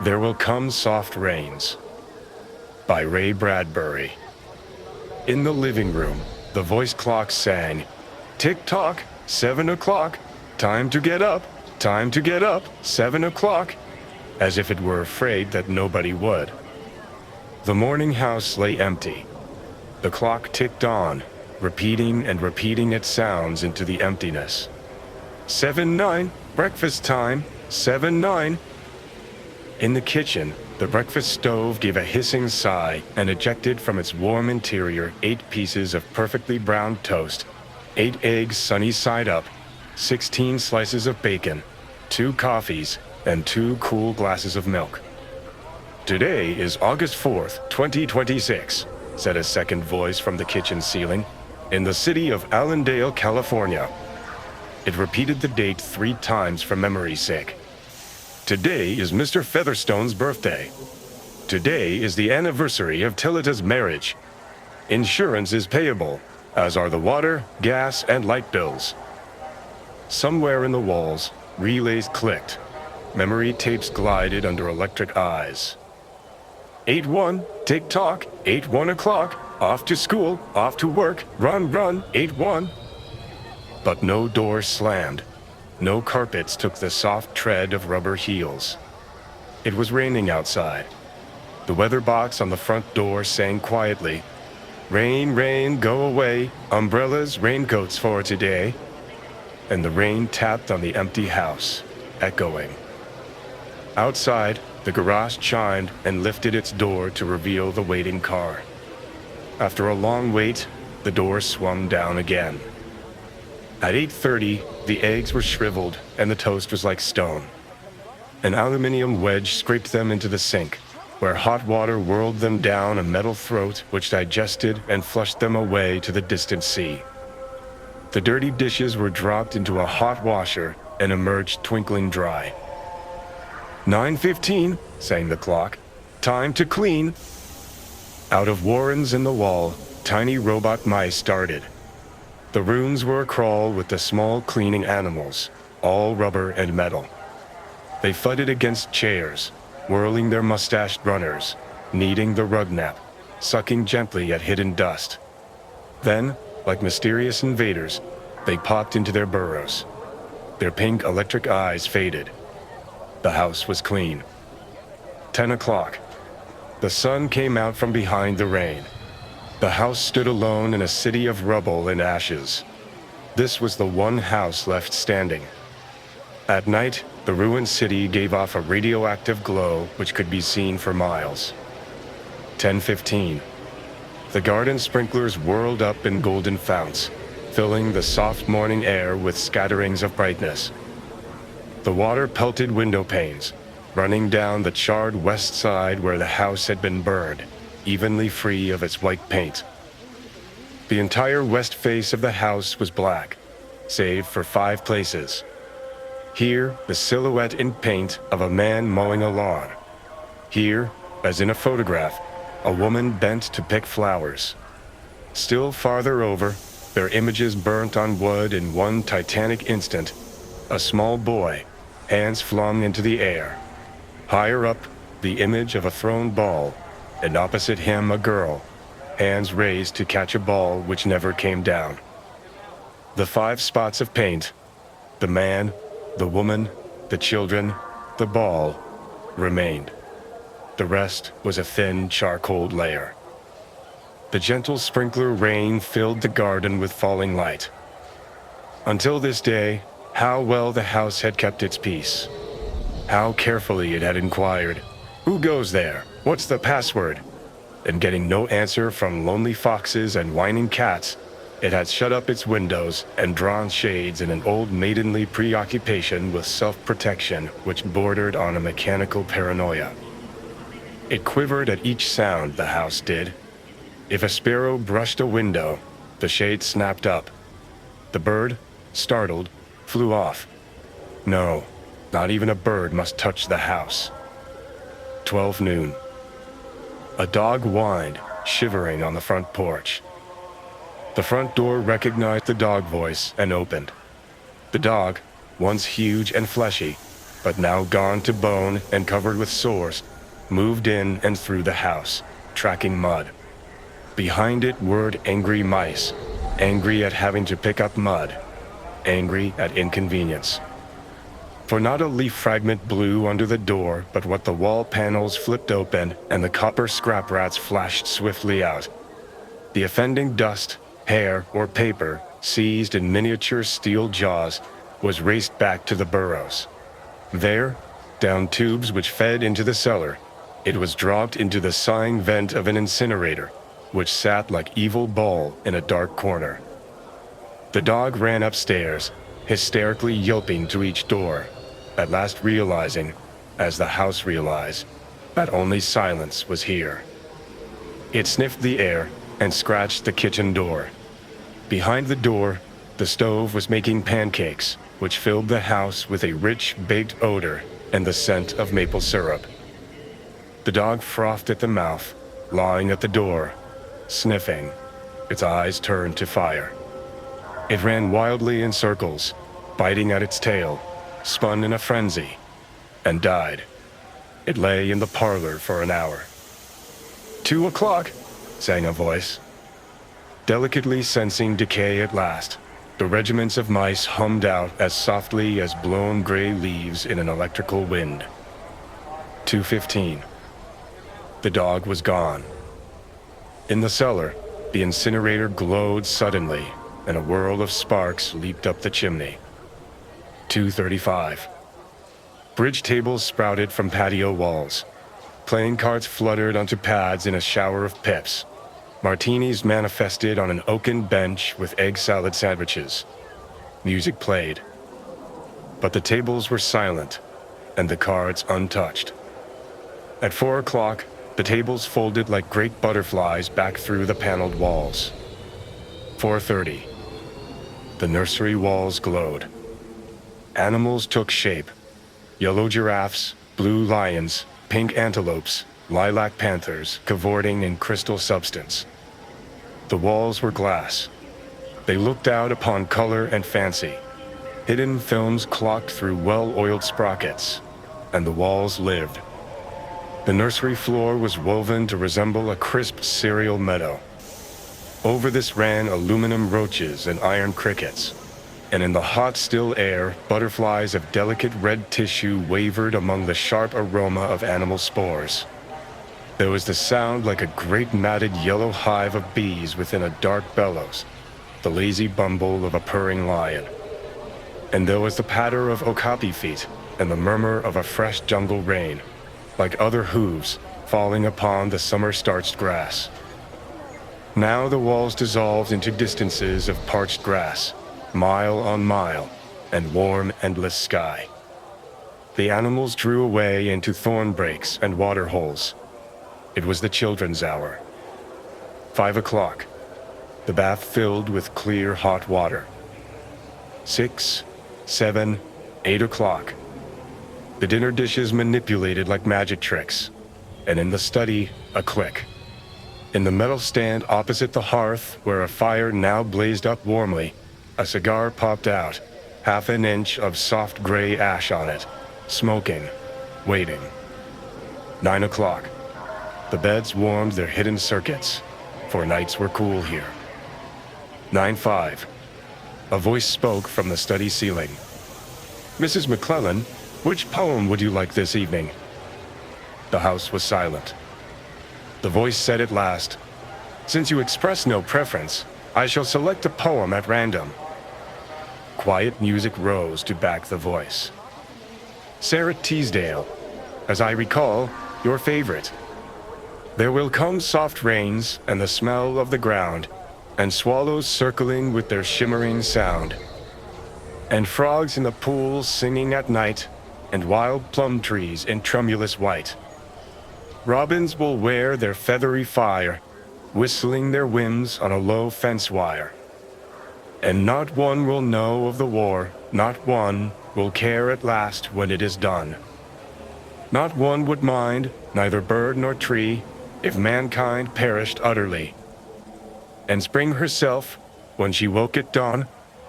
There Will Come Soft Rains by Ray Bradbury. In the living room, the voice clock sang, "Tick-tock, 7 o'clock, time to get up, 7 o'clock," as if it were afraid that nobody would. The morning house lay empty. The clock ticked on, repeating and repeating its sounds into the emptiness. 7-9, breakfast time, 7-9. In the kitchen, the breakfast stove gave a hissing sigh and ejected from its warm interior 8 pieces of perfectly browned toast, 8 eggs sunny side up, 16 slices of bacon, 2 coffees, and 2 cool glasses of milk. "Today is August 4th, 2026, said a second voice from the kitchen ceiling, "in the city of Allendale, California." It repeated the date 3 times for memory's sake. "Today is Mr. Featherstone's birthday. Today is the anniversary of Tillita's marriage. Insurance is payable, as are the water, gas, and light bills." Somewhere in the walls, relays clicked. Memory tapes glided under electric eyes. 8-1, tick-tock, 8-1 o'clock, off to school, off to work, run, run, 8-1. But no doors slammed. No carpets took the soft tread of rubber heels. It was raining outside. The weather box on the front door sang quietly, "Rain, rain, go away, umbrellas, raincoats for today." And the rain tapped on the empty house, echoing. Outside, the garage chimed and lifted its door to reveal the waiting car. After a long wait, the door swung down again. At 8:30, the eggs were shriveled and the toast was like stone. An aluminum wedge scraped them into the sink, where hot water whirled them down a metal throat which digested and flushed them away to the distant sea. The dirty dishes were dropped into a hot washer and emerged twinkling dry. 9:15, sang the clock. "Time to clean." Out of warrens in the wall, tiny robot mice darted. The rooms were acrawl with the small cleaning animals, all rubber and metal. They thudded against chairs, whirling their mustached runners, kneading the rug nap, sucking gently at hidden dust. Then, like mysterious invaders, they popped into their burrows. Their pink electric eyes faded. The house was clean. 10 o'clock. The sun came out from behind the rain. The house stood alone in a city of rubble and ashes. This was the one house left standing. At night, the ruined city gave off a radioactive glow which could be seen for miles. 10:15. The garden sprinklers whirled up in golden founts, filling the soft morning air with scatterings of brightness. The water pelted window panes, running down the charred west side where the house had been burned, evenly free of its white paint. The entire west face of the house was black, save for 5 places. Here, the silhouette in paint of a man mowing a lawn. Here, as in a photograph, a woman bent to pick flowers. Still farther over, their images burnt on wood in one titanic instant, a small boy, hands flung into the air. Higher up, the image of a thrown ball, and opposite him a girl, hands raised to catch a ball which never came down. The 5 spots of paint, the man, the woman, the children, the ball, remained. The rest was a thin charcoal layer. The gentle sprinkler rain filled the garden with falling light. Until this day, how well the house had kept its peace. How carefully it had inquired, "Who goes there? What's the password?" And getting no answer from lonely foxes and whining cats, it had shut up its windows and drawn shades in an old maidenly preoccupation with self-protection which bordered on a mechanical paranoia. It quivered at each sound, the house did. If a sparrow brushed a window, the shade snapped up. The bird, startled, flew off. No, not even a bird must touch the house. 12 noon. A dog whined, shivering on the front porch. The front door recognized the dog voice and opened. The dog, once huge and fleshy, but now gone to bone and covered with sores, moved in and through the house, tracking mud. Behind it whirred angry mice, angry at having to pick up mud, angry at inconvenience. For not a leaf fragment blew under the door, but what the wall panels flipped open and the copper scrap rats flashed swiftly out. The offending dust, hair, or paper, seized in miniature steel jaws, was raced back to the burrows. There, down tubes which fed into the cellar, it was dropped into the sighing vent of an incinerator, which sat like evil Baal in a dark corner. The dog ran upstairs, hysterically yelping to each door, at last realizing, as the house realized, that only silence was here. It sniffed the air and scratched the kitchen door. Behind the door, the stove was making pancakes, which filled the house with a rich, baked odor and the scent of maple syrup. The dog frothed at the mouth, lying at the door, sniffing, its eyes turned to fire. It ran wildly in circles, biting at its tail, spun in a frenzy, and died. It lay in the parlor for an hour. 2 o'clock, sang a voice. Delicately sensing decay at last, the regiments of mice hummed out as softly as blown gray leaves in an electrical wind. 2:15. The dog was gone. In the cellar, the incinerator glowed suddenly, and a whirl of sparks leaped up the chimney. 2:35. Bridge tables sprouted from patio walls. Playing cards fluttered onto pads in a shower of pips. Martinis manifested on an oaken bench with egg salad sandwiches. Music played. But the tables were silent, and the cards untouched. At 4 o'clock, the tables folded like great butterflies back through the paneled walls. 4:30. The nursery walls glowed. Animals took shape. Yellow giraffes, blue lions, pink antelopes, lilac panthers cavorting in crystal substance. The walls were glass. They looked out upon color and fancy. Hidden films clocked through well-oiled sprockets, and the walls lived. The nursery floor was woven to resemble a crisp cereal meadow. Over this ran aluminum roaches and iron crickets, and in the hot, still air, butterflies of delicate red tissue wavered among the sharp aroma of animal spores. There was the sound like a great matted yellow hive of bees within a dark bellows, the lazy bumble of a purring lion. And there was the patter of okapi feet and the murmur of a fresh jungle rain, like other hooves falling upon the summer-starched grass. Now the walls dissolved into distances of parched grass, mile on mile, and warm, endless sky. The animals drew away into thorn breaks and water holes. It was the children's hour. 5 o'clock. The bath filled with clear, hot water. 6, 7, 8 o'clock. The dinner dishes manipulated like magic tricks, and in the study, a click. In the metal stand opposite the hearth, where a fire now blazed up warmly, a cigar popped out, half an inch of soft gray ash on it, smoking, waiting. 9 o'clock. The beds warmed their hidden circuits, for nights were cool here. 9:05. A voice spoke from the study ceiling. "Mrs. McClellan, which poem would you like this evening?" The house was silent. The voice said at last, "Since you express no preference, I shall select a poem at random." Quiet music rose to back the voice. "Sarah Teasdale, as I recall, your favorite. There will come soft rains and the smell of the ground, and swallows circling with their shimmering sound, and frogs in the pools singing at night, and wild plum trees in tremulous white. Robins will wear their feathery fire, whistling their whims on a low fence wire. And not one will know of the war, not one will care at last when it is done. Not one would mind, neither bird nor tree, if mankind perished utterly. And spring herself, when she woke at dawn,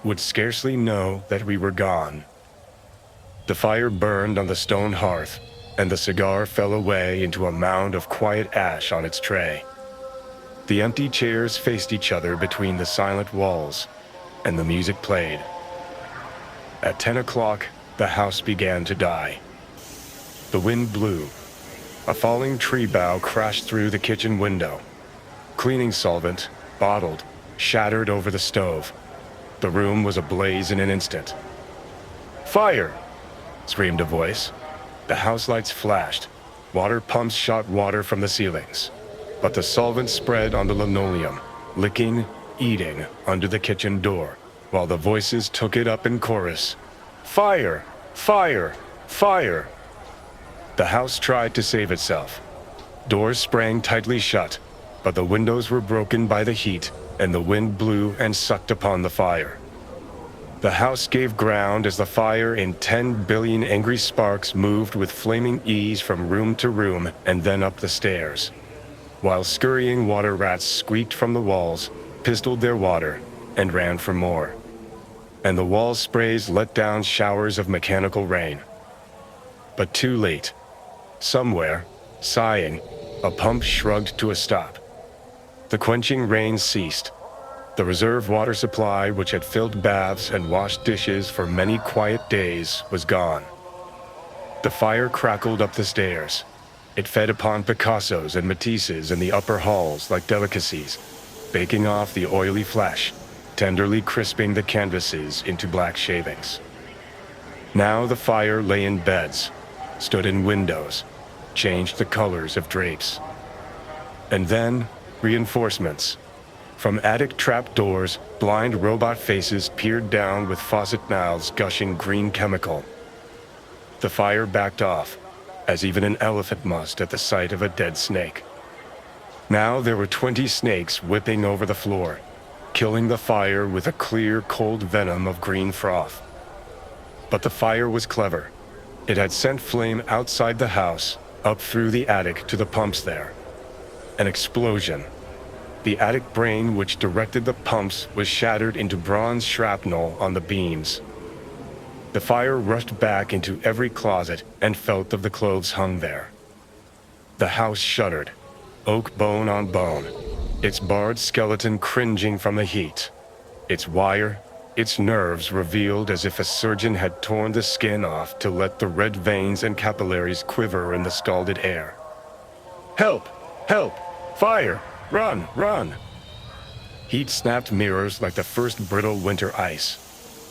would scarcely know that we were gone." The fire burned on the stone hearth, and the cigar fell away into a mound of quiet ash on its tray. The empty chairs faced each other between the silent walls, and the music played. At 10 o'clock, the house began to die. The wind blew. A falling tree bough crashed through the kitchen window. Cleaning solvent, bottled, shattered over the stove. The room was ablaze in an instant. "Fire!" screamed a voice. The house lights flashed. Water pumps shot water from the ceilings. But the solvent spread on the linoleum, licking, eating under the kitchen door, while the voices took it up in chorus. "Fire! Fire! Fire!" The house tried to save itself. Doors sprang tightly shut, but the windows were broken by the heat, and the wind blew and sucked upon the fire. The house gave ground as the fire in 10 billion angry sparks moved with flaming ease from room to room and then up the stairs, while scurrying water rats squeaked from the walls, pistoled their water, and ran for more. And the wall sprays let down showers of mechanical rain. But too late. Somewhere, sighing, a pump shrugged to a stop. The quenching rain ceased. The reserve water supply, which had filled baths and washed dishes for many quiet days, was gone. The fire crackled up the stairs. It fed upon Picassos and Matisses in the upper halls like delicacies, baking off the oily flesh, tenderly crisping the canvases into black shavings. Now the fire lay in beds, stood in windows, changed the colors of drapes. And then, reinforcements. From attic trap doors, blind robot faces peered down with faucet mouths gushing green chemical. The fire backed off, as even an elephant must at the sight of a dead snake. Now there were 20 snakes whipping over the floor, killing the fire with a clear, cold venom of green froth. But the fire was clever. It had sent flame outside the house, up through the attic to the pumps there. An explosion. The attic brain which directed the pumps was shattered into bronze shrapnel on the beams. The fire rushed back into every closet and felt of the clothes hung there. The house shuddered, oak bone on bone, its barred skeleton cringing from the heat, its wire, its nerves revealed as if a surgeon had torn the skin off to let the red veins and capillaries quiver in the scalded air. "Help! Help! Fire! Run! Run!" Heat snapped mirrors like the first brittle winter ice,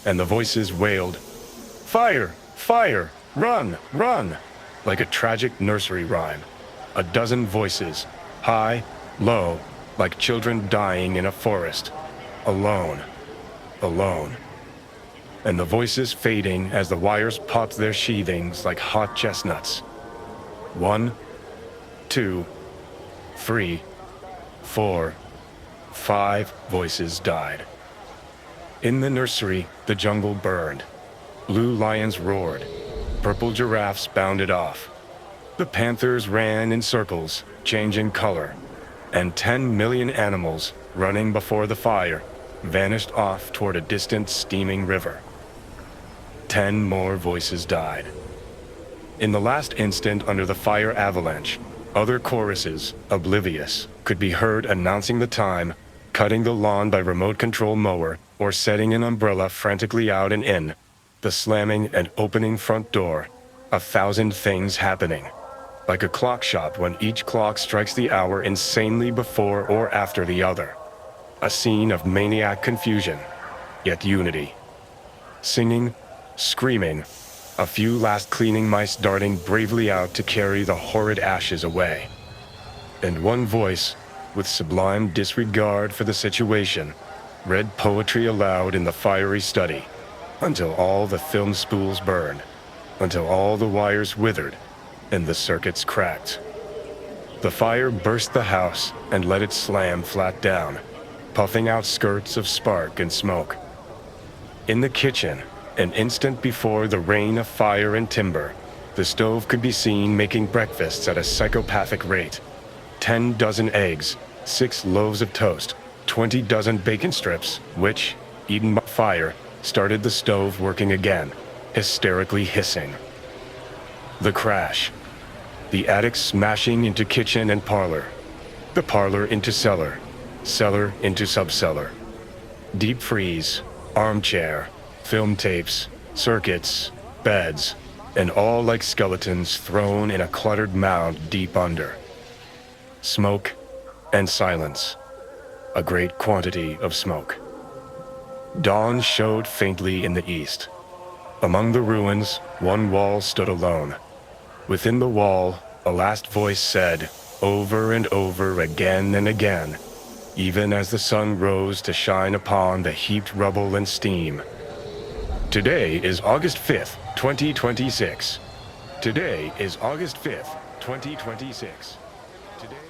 and the voices wailed, "Fire! Fire! Run! Run!" like a tragic nursery rhyme. A dozen voices, high, low, like children dying in a forest. Alone. Alone. And the voices fading as the wires popped their sheathings like hot chestnuts. 1, 2, 3, 4, 5 voices died. In the nursery, the jungle burned. Blue lions roared. Purple giraffes bounded off. The panthers ran in circles, changing color. And 10 million animals, running before the fire, vanished off toward a distant steaming river. 10 more voices died. In the last instant under the fire avalanche, other choruses, oblivious, could be heard announcing the time, cutting the lawn by remote control mower, or setting an umbrella frantically out and in, the slamming and opening front door, 1,000 things happening. Like a clock shop when each clock strikes the hour insanely before or after the other. A scene of maniac confusion, yet unity. Singing, screaming, a few last cleaning mice darting bravely out to carry the horrid ashes away. And one voice, with sublime disregard for the situation, read poetry aloud in the fiery study, until all the film spools burned, until all the wires withered, and the circuits cracked. The fire burst the house and let it slam flat down, puffing out skirts of spark and smoke. In the kitchen, an instant before the rain of fire and timber, the stove could be seen making breakfasts at a psychopathic rate. 10 dozen eggs, 6 loaves of toast, 20 dozen bacon strips, which, eaten by fire, started the stove working again, hysterically hissing. The crash. The attic smashing into kitchen and parlor. The parlor into cellar. Cellar into subcellar. Deep freeze, armchair, film tapes, circuits, beds, and all like skeletons thrown in a cluttered mound deep under. Smoke and silence. A great quantity of smoke. Dawn showed faintly in the east. Among the ruins, one wall stood alone. Within the wall, a last voice said, over and over again and again, even as the sun rose to shine upon the heaped rubble and steam. Today is August 5th, 2026. Today is August 5th, 2026. Today